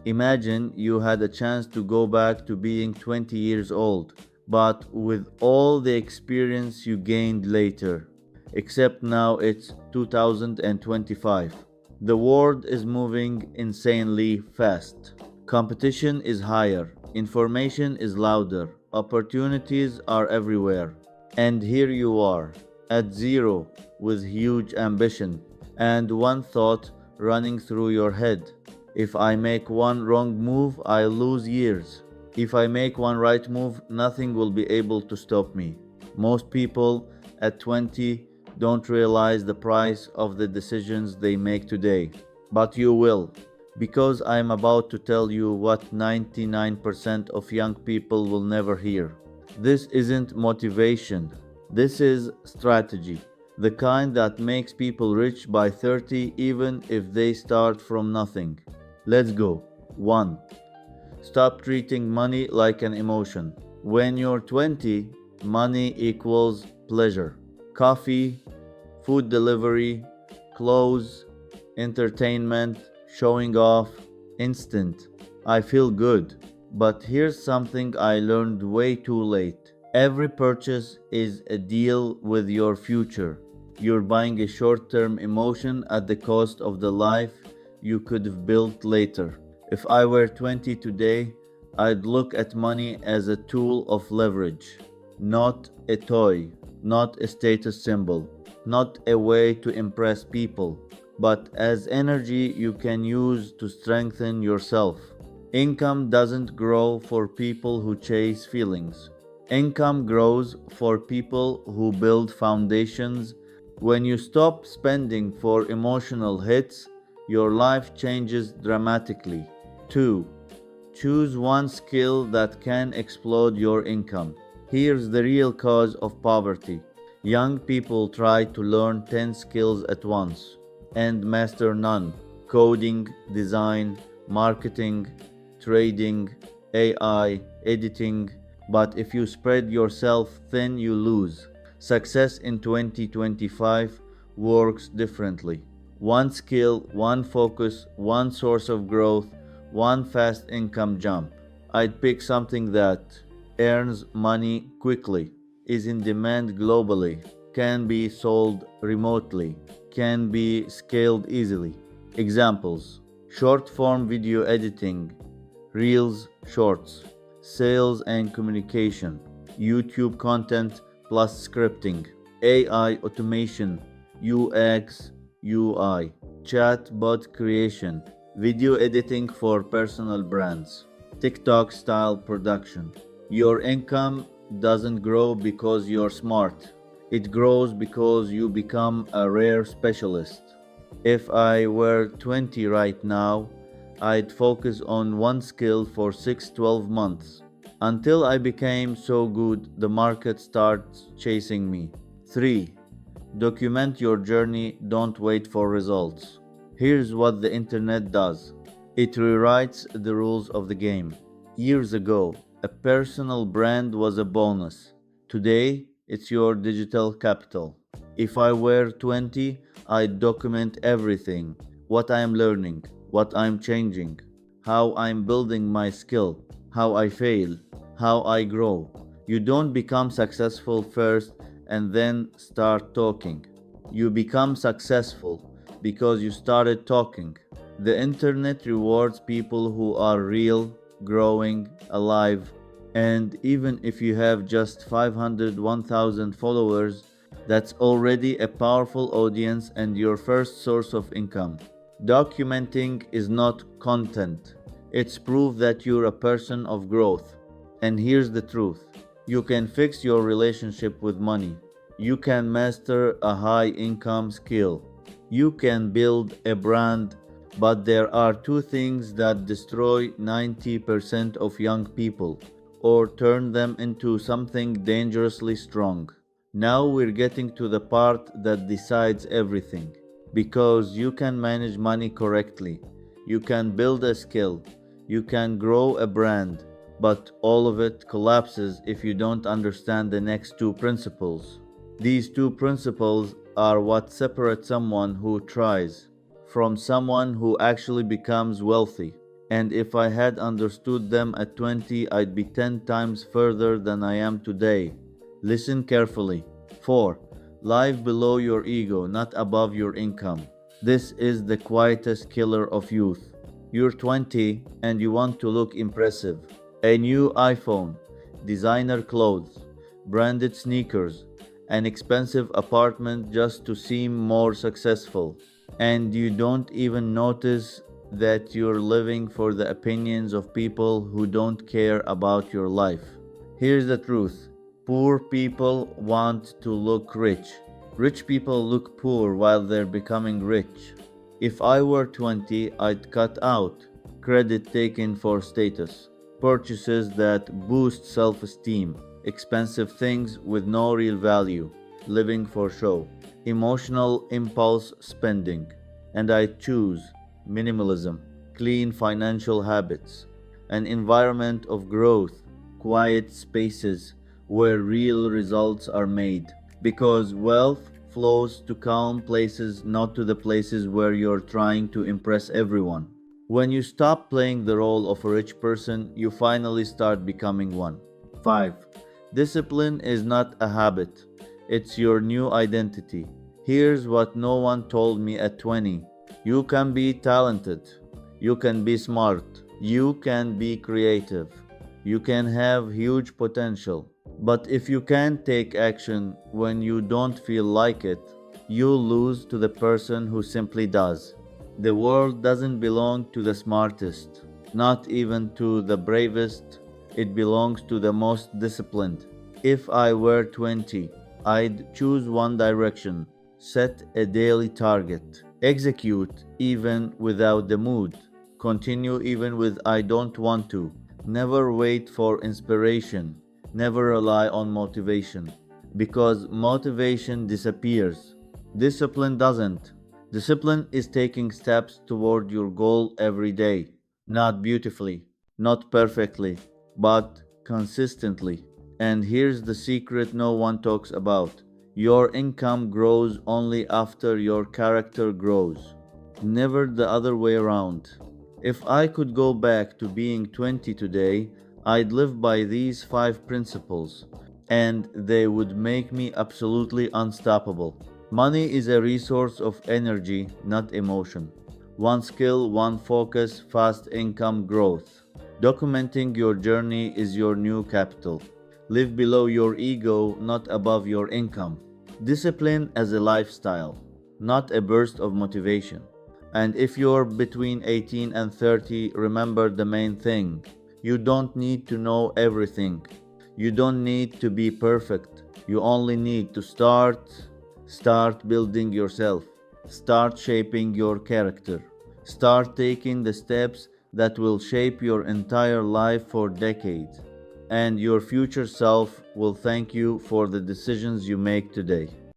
Imagine you had a chance to go back to being 20 years old, but with all the experience you gained later. Except now it's 2025. The world is moving insanely fast. Competition is higher, information is louder, opportunities are everywhere. And here you are, at zero, with huge ambition, and one thought running through your head. If I make one wrong move, I'll lose years. If I make one right move, nothing will be able to stop me. Most people at 20 don't realize the price of the decisions they make today. But you will, because I'm about to tell you what 99% of young people will never hear. This isn't motivation, this is strategy. The kind that makes people rich by 30 even if they start from nothing. Let's go. 1. Stop treating money like an emotion. When you're 20, money equals pleasure. Coffee, food delivery, clothes, entertainment, showing off, instant. I feel good. But here's something I learned way too late. Every purchase is a deal with your future. You're buying a short-term emotion at the cost of the life you could have built later. If I were 20 today, I'd look at money as a tool of leverage, not a toy, not a status symbol, not a way to impress people, but as energy you can use to strengthen yourself. Income doesn't grow for people who chase feelings. Income grows for people who build foundations. When you stop spending for emotional hits, your life changes dramatically. 2. Choose one skill that can explode your income. Here's the real cause of poverty. Young people try to learn 10 skills at once and master none. Coding, design, marketing, trading, AI, editing. But if you spread yourself thin, you lose. Success in 2025 works differently. One skill, one focus, one source of growth, one fast income jump. I'd pick something that earns money quickly, is in demand globally, can be sold remotely, can be scaled easily. Examples: short form video editing, Reels, Shorts, sales and communication, YouTube content plus scripting, AI automation, UX, UI, chatbot creation, video editing for personal brands, TikTok style production. Your income doesn't grow because you're smart. It grows because you become a rare specialist. If I were 20 right now, I'd focus on one skill for 6-12 months until I became so good the market starts chasing me. 3. Document your journey, don't wait for results. Here's what the internet does. It rewrites the rules of the game. Years ago, a personal brand was a bonus. Today, it's your digital capital. If I were 20, I'd document everything: what I'm learning, what I'm changing, how I'm building my skill, how I fail, how I grow. You don't become successful first and then start talking. You become successful because you started talking. The internet rewards people who are real, growing, alive, and even if you have just 500, 1,000 followers, that's already a powerful audience and your first source of income. Documenting is not content, it's proof that you're a person of growth. And here's the truth: you can fix your relationship with money. You can master a high income skill. You can build a brand. But there are two things that destroy 90% of young people, or turn them into something dangerously strong. Now we're getting to the part that decides everything. Because you can manage money correctly, you can build a skill, you can grow a brand, but all of it collapses if you don't understand the next two principles. These two principles are what separate someone who tries from someone who actually becomes wealthy. And if I had understood them at 20, I'd be 10 times further than I am today. Listen carefully. 4. Live below your ego, not above your income. This is the quietest killer of youth. You're 20 and you want to look impressive. A new iPhone, designer clothes, branded sneakers, an expensive apartment just to seem more successful. And you don't even notice that you're living for the opinions of people who don't care about your life. Here's the truth: poor people want to look rich. Rich people look poor while they're becoming rich. If I were 20, I'd cut out credit taken for status, purchases that boost self esteem, expensive things with no real value, living for show, emotional impulse spending, and I'd choose minimalism, clean financial habits, an environment of growth, quiet spaces where real results are made. Because wealth flows to calm places, not to the places where you're trying to impress everyone. When you stop playing the role of a rich person, you finally start becoming one. 5. Discipline is not a habit, it's your new identity. Here's what no one told me at 20: you can be talented, you can be smart, you can be creative, you can have huge potential. But if you can't take action when you don't feel like it, you lose to the person who simply does. The world doesn't belong to the smartest, not even to the bravest. It belongs to the most disciplined. If I were 20, I'd choose one direction, set a daily target, execute even without the mood, continue even with I don't want to, never wait for inspiration, never rely on motivation, because motivation disappears. Discipline doesn't. Discipline is taking steps toward your goal every day, not beautifully, not perfectly, but consistently. And here's the secret no one talks about: your income grows only after your character grows, never the other way around. If I could go back to being 20 today, I'd live by these 5 principles, and they would make me absolutely unstoppable. Money is a resource of energy, not emotion. One skill, one focus, fast income growth. Documenting your journey is your new capital. Live below your ego, not above your income. Discipline as a lifestyle, not a burst of motivation. And if you're between 18 and 30, remember the main thing: you don't need to know everything. You don't need to be perfect. You only need to start. Start building yourself. Start shaping your character. Start taking the steps that will shape your entire life for decades. And your future self will thank you for the decisions you make today.